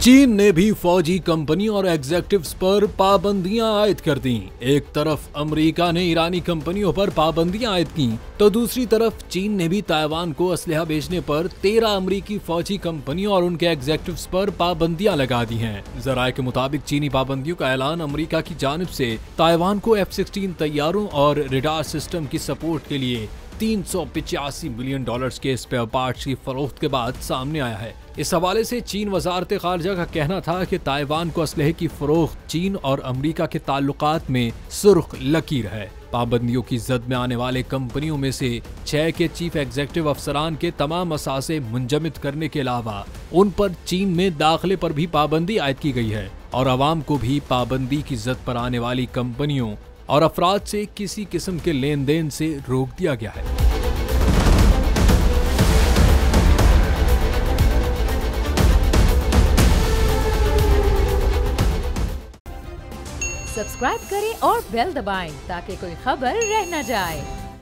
चीन ने भी फौजी कंपनी और एग्जेक्टिव्स पर पाबंदियां आयद कर दी। एक तरफ अमेरिका ने ईरानी कंपनियों पर पाबंदियां आयद की, तो दूसरी तरफ चीन ने भी ताइवान को असलहा बेचने पर 13 अमेरिकी फौजी कंपनियों और उनके एग्जेक्टिव्स पर पाबंदियां लगा दी हैं। जराये के मुताबिक चीनी पाबंदियों का ऐलान अमेरिका की जानिब से ताइवान को F-16 तैयारों और रडार सिस्टम की सपोर्ट के लिए $385 मिलियन के स्पेयर पार्ट्स की फरोख्त के बाद सामने आया है। इस हवाले से चीन वजारत खारजा का कहना था कि ताइवान को असलहे की फरोख्त चीन और अमेरिका के ताल्लुकात में सुर्ख लकीर है। पाबंदियों की जद में आने वाले कंपनियों में से 6 के चीफ एग्जेक्टिव अफसरान के तमाम असासे मुंजमद करने के अलावा उन पर चीन में दाखिले पर भी पाबंदी आयद की गई है और अवाम को भी पाबंदी की जद पर आने वाली कंपनियों और अफराद से किसी किस्म के लेन देन से रोक दिया गया है। सब्सक्राइब करें और बेल दबाएं ताकि कोई खबर रह न जाए।